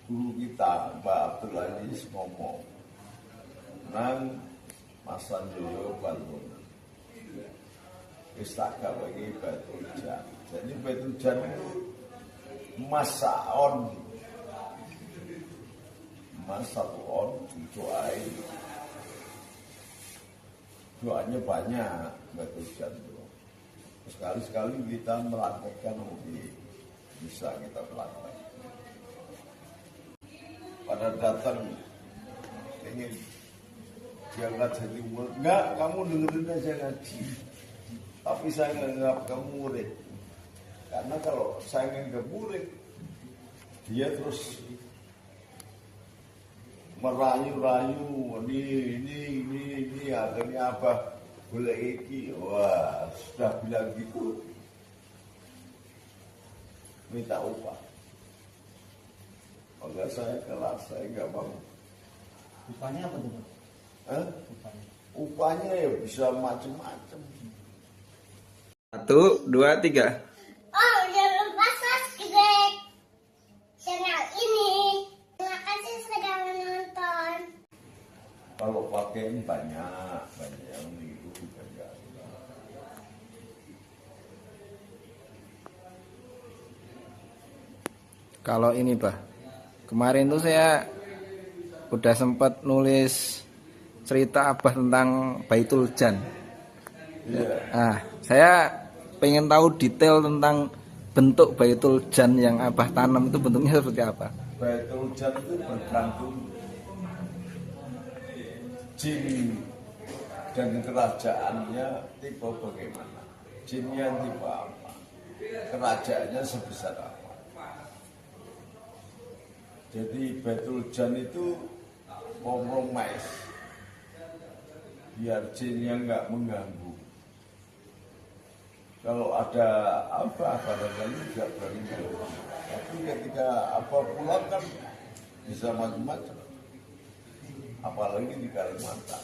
guru kita Mbak Abdul Aziz ngomong nang Mas Sanjoyo Bangun istaka bagi Baitul Jan. Jadi Baitul Jan itu masaon didoai, doanya banyak Baitul Jan itu. Sekali-sekali kita melakukan bisa kita melakukan. Pada datang ingin diangkat jadi murid, enggak, kamu dengerin aja ngaji. Tapi saya nganggap kamu murid. Karena kalau saya nganggap murid, dia terus merayu-rayu, ini akhirnya apa? Boleh iki, wah sudah bilang gitu, minta upah. Maka saya kelas, saya nggak mau. Upahnya apa tuh? Upahnya ya bisa macam-macam. 1, 2, 3. Oh, jangan lupa subscribe channel ini. Terima kasih sudah menonton. Kalau pakaian banyak yang niru banyak. Kalau ini Pak, kemarin tuh saya udah sempat nulis cerita Abah tentang Baitul Jan. Nah, saya pengen tahu detail tentang bentuk Baitul Jan yang Abah tanam itu bentuknya seperti apa. Baitul Jan itu bergantung jin dan kerajaannya tipe bagaimana, jinnya tipe apa, kerajaannya sebesar apa. Jadi Baitul Jan itu kompromis biar jinnya nggak mengganggu. Kalau ada apa barangkali tidak berani mengganggu. Tapi ketika apa pulang kan bisa macam-macam. Apalagi di Kalimantan.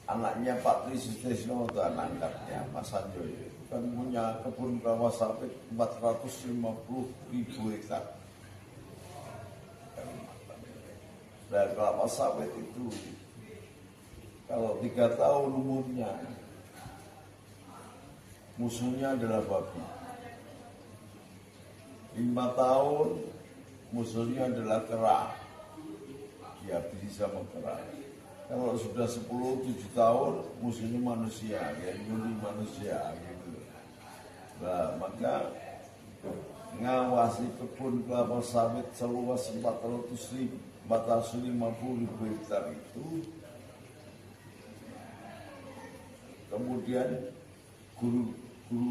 Anaknya Pak Tri Sutisno itu anaknya Mas Sanjoyo kan punya kebun kelapa sawit 450.000 hektar. Dan kelapa sawit itu kalau 3 tahun umurnya musuhnya adalah babi. 5 tahun musuhnya adalah kera. Dihabisi sama kera. Kalau sudah 10-7 tahun musuhnya manusia, ya nyuri manusia gitu. Nah, maka ngawasi kebun kelapa sawit seluas 450.000 hektar itu, kemudian guru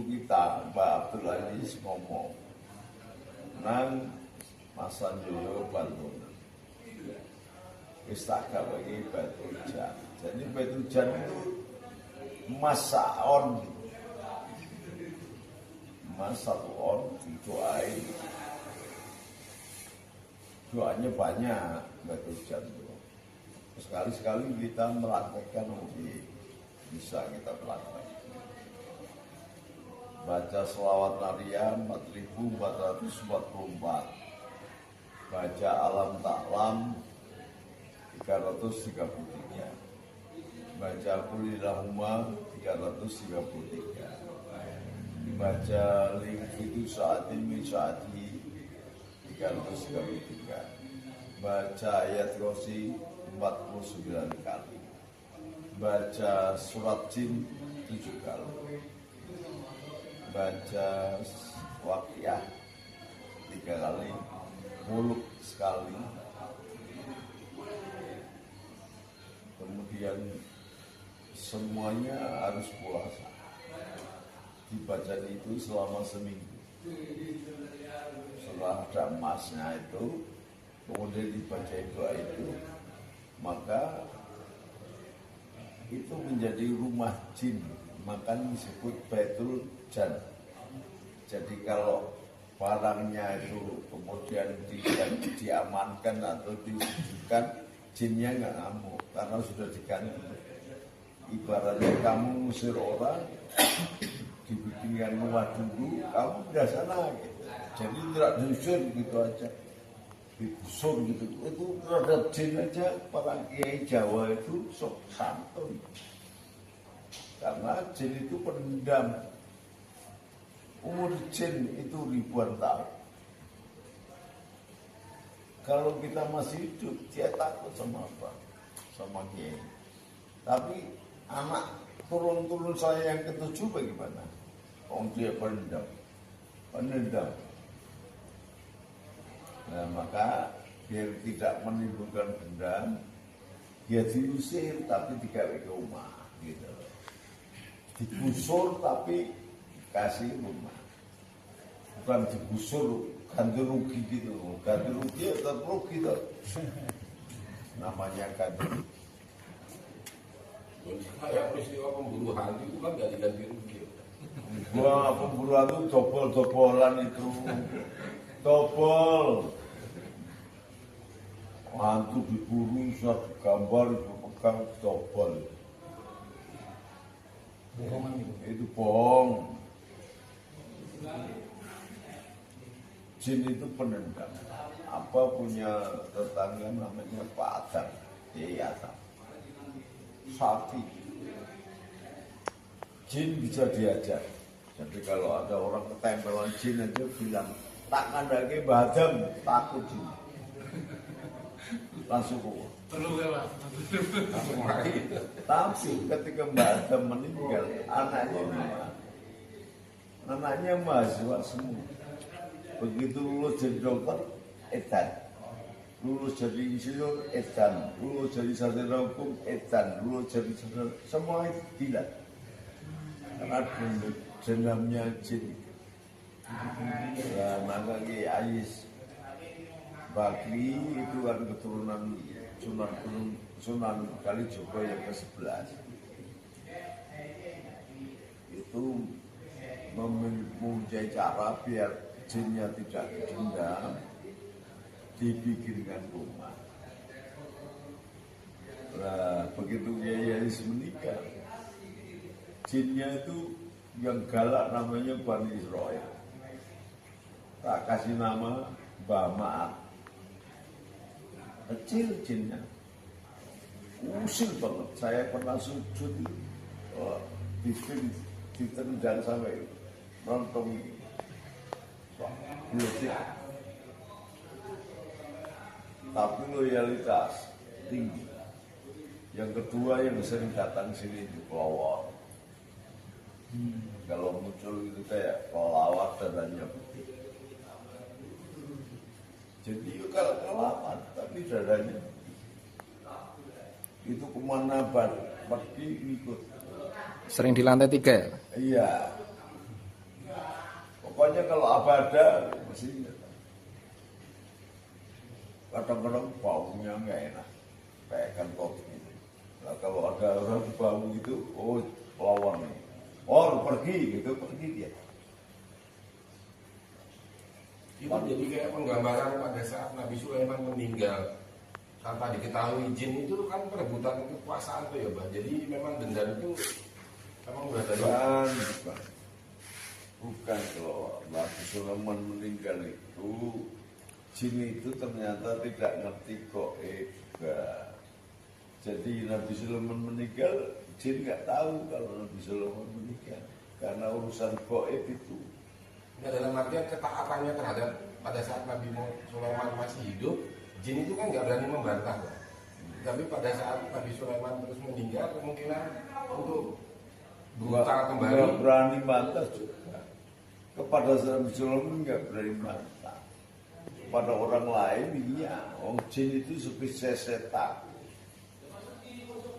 kita Mbak Abdul Aziz ngomong nang Mas Sanjoyo Bangun istaka bagi Baitul Jan. Jadi Baitul Jan itu masaon didoai, doanya banyak Baitul Jan itu. Sekali-sekali kita melakukan bisa kita melakukan. Baca selawat Nariyah 4444. Baca Alam Ta'lam 333. Baca Kulillahumma 333. Baca Lingfidu Sa'atin Min Sa'ati 333. Baca ayat kursi 49 kali. Baca surat jin 7 kali. Baca Waqiah 3 kali, Muluk sekali. Kemudian semuanya harus puasa. Dibaca itu selama seminggu. Setelah ada emasnya itu, kemudian dibaca doa itu, maka itu menjadi rumah jin. Maka disebut Baitul Jan. Jadi kalau barangnya itu kemudian diamankan atau disujudkan, jinnya nggak ngamuk karena sudah diganti. Ibaratnya kamu ngusir orang, dibikinkan rumah dulu, kamu udah sana gitu. Jadi tidak diusir gitu aja. digusur gitu. Itu terhadap jin aja para kiai Jawa itu sok santun. Karena jin itu pendendam. Umur jin itu ribuan tahun. Kalau kita masih hidup, dia takut sama apa? Sama kiai. Tapi anak turun-turun saya yang ketujuh bagaimana? Dia pendendam. Nah, maka biar tidak menimbulkan dendam, dia diusir tapi digawe ke rumah, gitu. Digusur tapi kasih rumah, bukan digusur ganti rugi gitu, ganti rugi atau rugi gitu. Namanya ganti. Kayak peristiwa pembunuhan itu kan nggak diganti rugi. Gua pembunuhan itu dobol-dobolan itu. Dobol. Hantu diburu, satu gambar itu pegang dobol. Bohongan itu. Itu bohong. Jin itu penendam. Apa punya tetangga namanya Pak Adam, Kiai Adam. Sapi. Jin bisa diajar. Jadi kalau ada orang ketempelan jin aja bilang, tak kandake Mbah Adam, takut jin. Langsung keluar. Langsung mati. Tapi ketika Mbah Adam meninggal, anaknya mahasiswa semua. Begitu lulus jadi dokter, edan. Lulus jadi insinyur, edan. Lulus jadi sarjana hukum, edan. Lulus jadi sarjana, semua itu gila. Karena dendamnya jin. Nah, maka Ki Ais Bakri itu kan keturunan Sunan Kalijogo yang ke-11. Itu mempunyai cara biar jinnya tidak dendam, dibikinkan rumah. Nah, begitu Kiai Ais meninggal, jinnya itu yang galak namanya Bani Israel. Tak kasih nama Mbah Ma'at. Kecil jinnya, usil banget. Saya pernah sujud ditendang sampai nonton geletik. Tapi loyalitas tinggi. Yang kedua yang sering datang sini di pelawak. Kalau muncul itu kayak pelawak dadanya putih. Jadi kalau kelapa tapi dadanya itu kemana pergi ikut. Sering di lantai 3. Iya. Pokoknya kalau abada mesti kadang-kadang baunya nggak enak, kayak kentut gitu. Nah, kalau ada orang bau itu, oh lawan nih, pergi gitu, pergi dia. Itu jadi kayak penggambaran pada saat Nabi Sulaiman meninggal tanpa diketahui jin itu kan perebutan kekuasaan tuh ya, Pak. Jadi memang dendam itu memang udah dari Bukan kalau Nabi Sulaiman meninggal itu, jin itu ternyata tidak ngerti goib. Jadi Nabi Sulaiman meninggal, jin nggak tahu kalau Nabi Sulaiman meninggal karena urusan goib itu. Nah, dalam artian ketaatannya terhadap pada saat Nabi Sulaiman masih hidup, jin itu kan nggak berani membantah, Pak. Tapi pada saat Nabi Sulaiman terus meninggal, kemungkinan untuk brutal kembali. Nggak berani bantah juga. Kepada Nabi Sulaiman nggak berani bantah. Pada orang lain iya, orang jin itu spesies setan.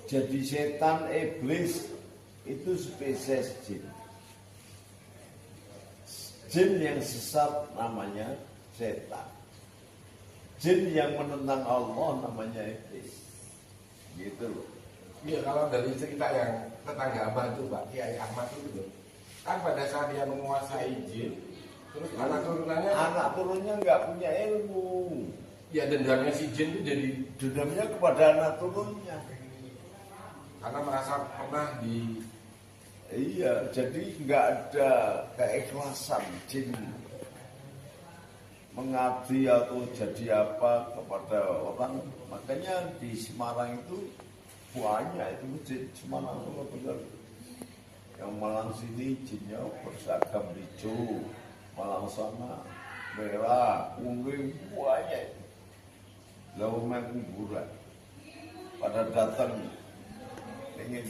Jadi setan iblis itu spesies jin. Jin yang sesat namanya setan. Jin yang menentang Allah namanya iblis. Gitu loh. Iya, kalau dari cerita yang tetangga Abah itu, Pak Kiai Ahmad itu, kan pada saat dia menguasai jin, terus anak turunnya nggak punya ilmu. Ya dendamnya si jin itu jadi Dendamnya kepada anak turunnya. karena merasa pernah di Iya, jadi nggak ada keikhlasan jin. mengabdi atau jadi apa kepada orang. Makanya di Semarang itu banyak itu masjid Semarang Solo Tegal. Yang Malang sini jinnya berseragam hijau, Malang sana merah, kuning, banyak. Lalu main kuburan pada datang ingin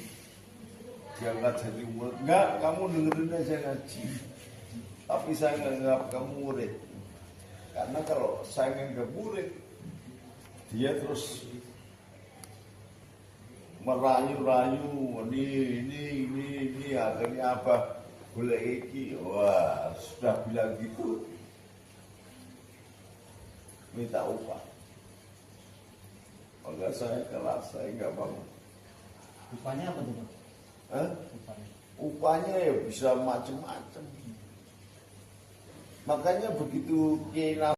diangkat jadi murid. Enggak, kamu dengerin aja ngaji. Tapi saya nggak anggap kamu murid. Karena kalau saya nggak murid, dia terus merayu-rayu, ini, akhirnya apa? Boleh iki, wah sudah bilang gitu, minta upah. Maka saya keras, saya nggak mau. Upahnya apa tuh Pak? Hah? Upahnya. Upahnya ya bisa macam-macam. Makanya begitu Kiai